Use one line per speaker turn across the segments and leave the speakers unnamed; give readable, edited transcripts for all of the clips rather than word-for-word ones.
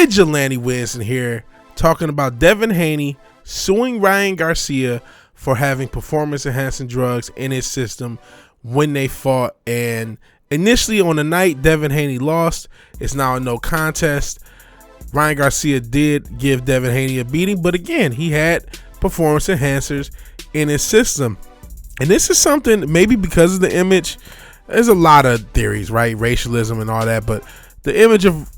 VigilanteWilliamson here, talking about Devin Haney suing Ryan Garcia for having performance-enhancing drugs in his system when they fought. And initially on the night, Devin Haney lost. It's now a no contest. Ryan Garcia did give Devin Haney a beating, but again, he had performance enhancers in his system. And this is something, maybe because of the image, there's a lot of theories, right? Racialism and all that, but the image of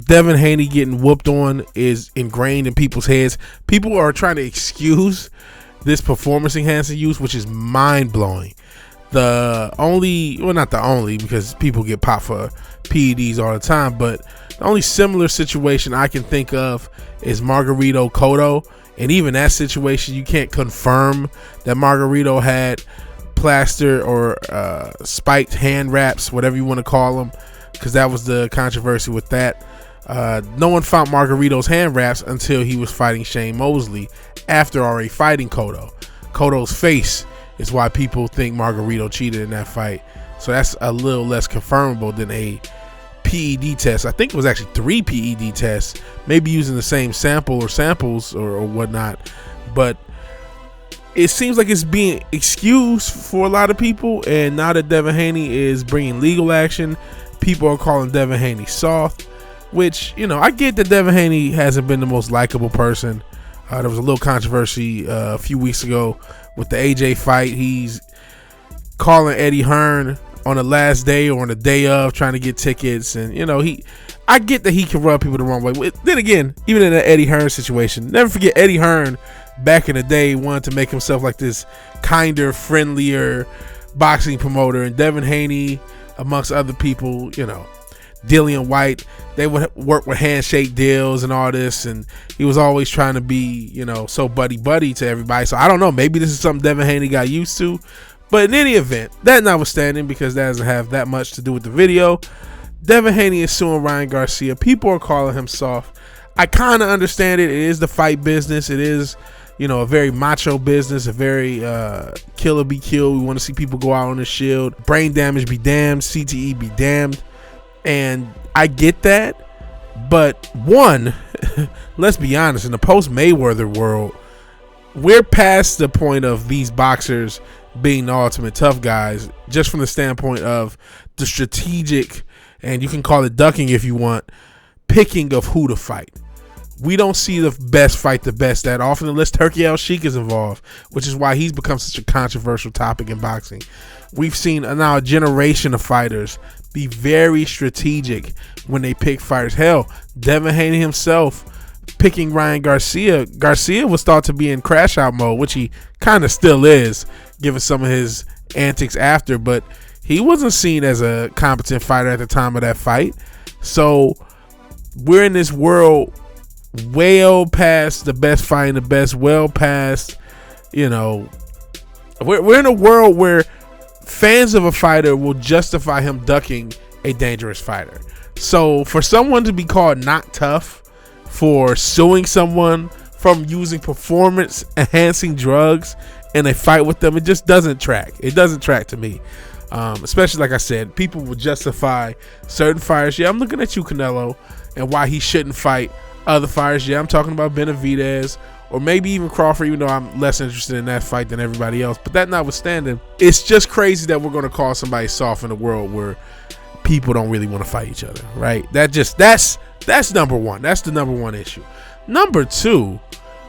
Devin Haney getting whooped on is ingrained in people's heads. People are trying to excuse this performance enhancing use, which is mind-blowing. The only, well, not the only, because people get popped for PEDs all the time, but the only similar situation I can think of is Margarito Cotto. And even that situation, you can't confirm that Margarito had plaster or spiked hand wraps, whatever you want to call them, because that was the controversy with that. No one found Margarito's hand wraps until he was fighting Shane Mosley after already fighting Cotto. Cotto's face is why people think Margarito cheated in that fight. So that's a little less confirmable than a PED test. I think it was actually 3 PED tests, maybe using the same sample or samples or whatnot. But it seems like it's being excused for a lot of people. And now that Devin Haney is bringing legal action, people are calling Devin Haney soft. Which, you know, I get that Devin Haney hasn't been the most likable person. There was a little controversy a few weeks ago with the AJ fight. He's calling Eddie Hearn on the last day or on the day of, trying to get tickets. And, you know, I get that he can rub people the wrong way. Then again, even in the Eddie Hearn situation, never forget Eddie Hearn back in the day wanted to make himself like this kinder, friendlier boxing promoter. And Devin Haney, amongst other people, you know, Dillian White, they would work with handshake deals and all this, and he was always trying to be, you know, so buddy to everybody. So I don't know, maybe this is something Devin Haney got used to. But in any event, that notwithstanding, because that doesn't have that much to do with the video, Devin Haney is suing Ryan Garcia. People are calling him soft. I kind of understand it. It is the fight business. It is, you know, a very macho business, a very kill or be killed. We want to see people go out on the shield. Brain damage be damned. CTE be damned. And I get that. But one, let's be honest, in the post-Mayweather world, we're past the point of these boxers being the ultimate tough guys, just from the standpoint of the strategic, and you can call it ducking if you want, picking of who to fight. We don't see the best fight the best that often unless Turkey Al-Sheikh is involved, which is why he's become such a controversial topic in boxing. We've seen now a generation of fighters be very strategic when they pick fighters. Hell, Devin Haney himself picking Ryan Garcia. Garcia was thought to be in crash out mode, which he kind of still is, given some of his antics after, but he wasn't seen as a competent fighter at the time of that fight. So we're in this world well past the best fighting the best, well past, you know, we're in a world where fans of a fighter will justify him ducking a dangerous fighter. So for someone to be called not tough for suing someone from using performance enhancing drugs in a fight with them, it just doesn't track. It doesn't track to me. Especially, like I said, people will justify certain fighters. Yeah, I'm looking at you, Canelo, and why he shouldn't fight other fighters. Yeah, I'm talking about Benavidez or maybe even Crawford, even though I'm less interested in that fight than everybody else. But that notwithstanding, it's just crazy that we're going to call somebody soft in a world where people don't really want to fight each other, right? That's number one. That's the number one issue. Number two,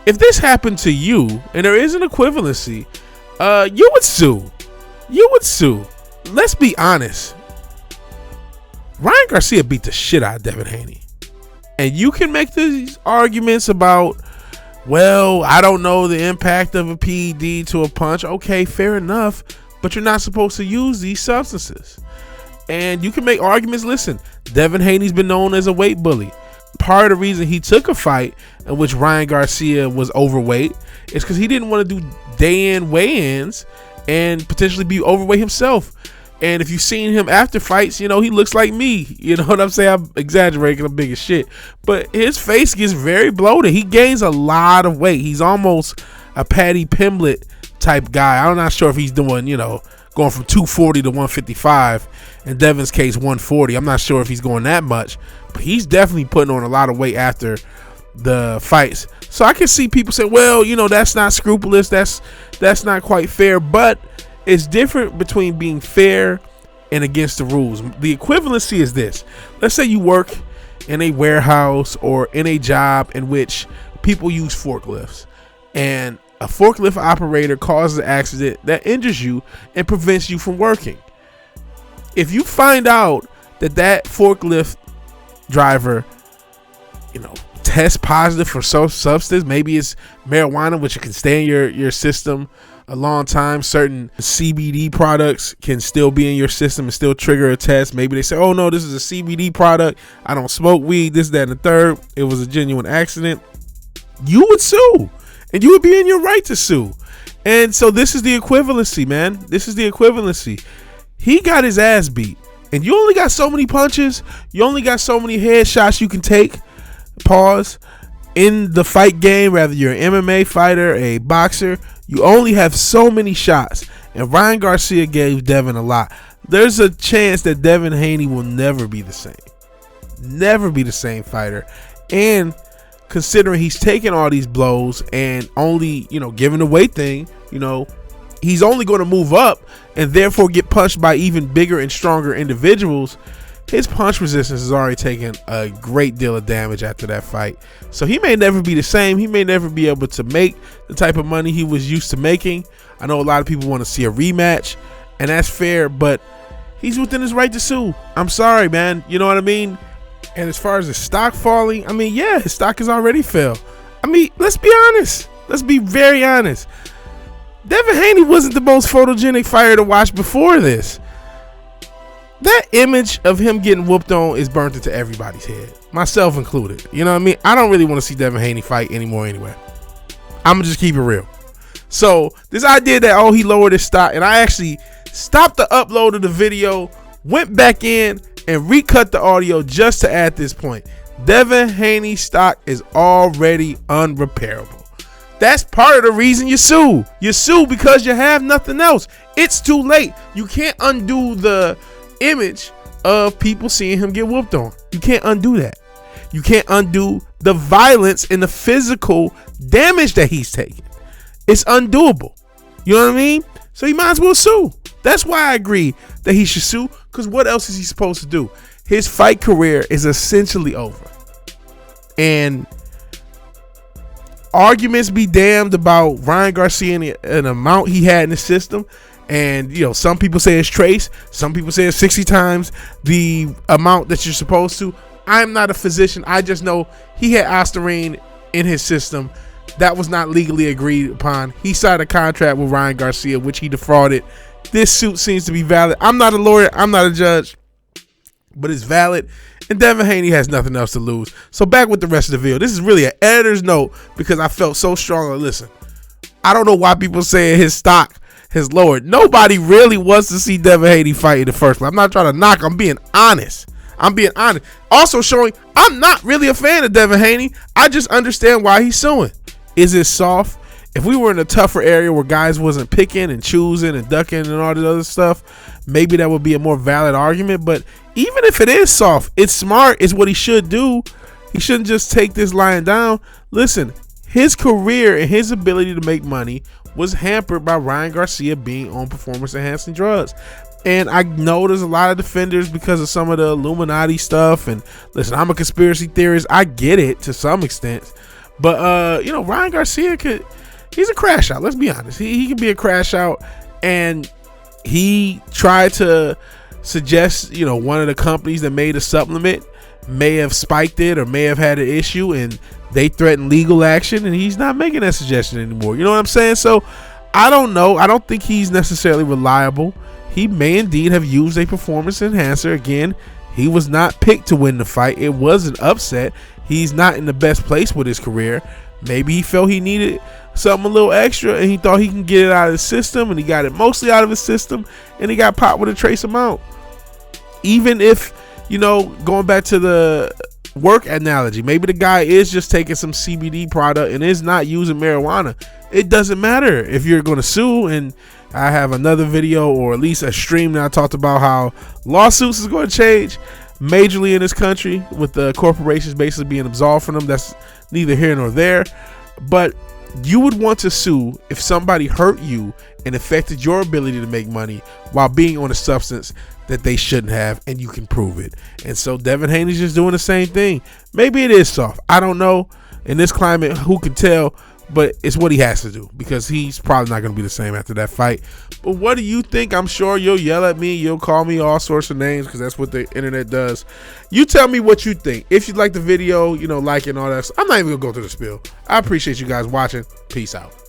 if this happened to you and there is an equivalency, you would sue. You would sue. Let's be honest. Ryan Garcia beat the shit out of Devin Haney. And you can make these arguments about, well, I don't know the impact of a PED to a punch. Okay, fair enough. But you're not supposed to use these substances. And you can make arguments. Listen, Devin Haney's been known as a weight bully. Part of the reason he took a fight in which Ryan Garcia was overweight is because he didn't want to do day-in weigh-ins and potentially be overweight himself. And if you've seen him after fights, you know, he looks like me. You know what I'm saying? I'm exaggerating. I'm big as shit. But his face gets very bloated. He gains a lot of weight. He's almost a Paddy Pimblett type guy. I'm not sure if he's doing, you know, going from 240 to 155. In Devin's case, 140. I'm not sure if he's going that much, but he's definitely putting on a lot of weight after the fights. So I can see people say, well, that's not scrupulous. That's not quite fair. But it's different between being fair and against the rules. The equivalency is this. Let's say you work in a warehouse or in a job in which people use forklifts, and a forklift operator causes an accident that injures you and prevents you from working. If you find out that forklift driver, tests positive for some substance, maybe it's marijuana, which can stay in your system a long time. Certain CBD products can still be in your system and still trigger a test. Maybe they say, oh no, this is a CBD product. I don't smoke weed, this, that, and the third. It was a genuine accident. You would sue, and you would be in your right to sue. And so this is the equivalency, man. This is the equivalency. He got his ass beat, and you only got so many punches. You only got so many headshots you can take. Pause. In the fight game, whether you're an MMA fighter, a boxer, you only have so many shots. And Ryan Garcia gave Devin a lot. There's a chance that Devin Haney will never be the same. Never be the same fighter. And considering he's taking all these blows and only, given the weight thing, he's only going to move up and therefore get punched by even bigger and stronger individuals. His punch resistance has already taken a great deal of damage after that fight. So he may never be the same. He may never be able to make the type of money he was used to making. I know a lot of people want to see a rematch, and that's fair, but he's within his right to sue. I'm sorry, man. You know what I mean? And as far as his stock falling, yeah, his stock has already fell. Let's be honest. Let's be very honest. Devin Haney wasn't the most photogenic fighter to watch before this. That image of him getting whooped on is burnt into everybody's head, myself included. You know what I mean? I don't really want to see Devin Haney fight anymore anyway. I'm going to just keep it real. So this idea that, he lowered his stock, and I actually stopped the upload of the video, went back in, and recut the audio just to add this point. Devin Haney's stock is already unrepairable. That's part of the reason you sue. You sue because you have nothing else. It's too late. You can't undo the image of people seeing him get whooped on. You can't undo that. You can't undo the violence and the physical damage that he's taken. It's undoable. You know what I mean? So he might as well sue. That's why I agree that he should sue, because what else is he supposed to do? His fight career is essentially over. And arguments be damned about Ryan Garcia and an amount he had in the system. And, some people say it's trace. Some people say it's 60 times the amount that you're supposed to. I'm not a physician. I just know he had Ostarine in his system. That was not legally agreed upon. He signed a contract with Ryan Garcia, which he defrauded. This suit seems to be valid. I'm not a lawyer. I'm not a judge. But it's valid. And Devin Haney has nothing else to lose. So back with the rest of the video. This is really an editor's note because I felt so strongly. Listen, I don't know why people say his stock has lowered. Nobody really wants to see Devin Haney fight in the first place. I'm not trying to knock. I'm being honest. Also showing I'm not really a fan of Devin Haney. I just understand why he's suing. Is it soft? If we were in a tougher area where guys wasn't picking and choosing and ducking and all this other stuff, maybe that would be a more valid argument. But even if it is soft, it's smart. It's what he should do. He shouldn't just take this lying down. Listen, his career and his ability to make money was hampered by Ryan Garcia being on performance-enhancing drugs. And I know there's a lot of defenders because of some of the Illuminati stuff. And listen, I'm a conspiracy theorist. I get it to some extent. But, Ryan Garcia he's a crash out. Let's be honest. He can be a crash out. And he tried to suggest, one of the companies that made a supplement may have spiked it or may have had an issue, and they threatened legal action, and he's not making that suggestion anymore. You know what I'm saying? So I don't know. I don't think he's necessarily reliable. He may indeed have used a performance enhancer. Again, he was not picked to win the fight. It was an upset. He's not in the best place with his career. Maybe he felt he needed something a little extra, and he thought he can get it out of his system, and he got it mostly out of his system, and he got popped with a trace amount. Even if, going back to the work analogy, maybe the guy is just taking some CBD product and is not using marijuana. It doesn't matter if you're going to sue and I have another video, or at least a stream, that I talked about how lawsuits is going to change majorly in this country, with the corporations basically being absolved from them. That's neither here nor there. But you would want to sue if somebody hurt you and affected your ability to make money while being on a substance that they shouldn't have, and you can prove it. And so Devin Haney's just doing the same thing. Maybe it is soft. I don't know. In this climate, who can tell? But it's what he has to do, because he's probably not going to be the same after that fight. But what do you think? I'm sure you'll yell at me. You'll call me all sorts of names, because that's what the internet does. You tell me what you think. If you like the video, like it and all that. I'm not even going to go through the spiel. I appreciate you guys watching. Peace out.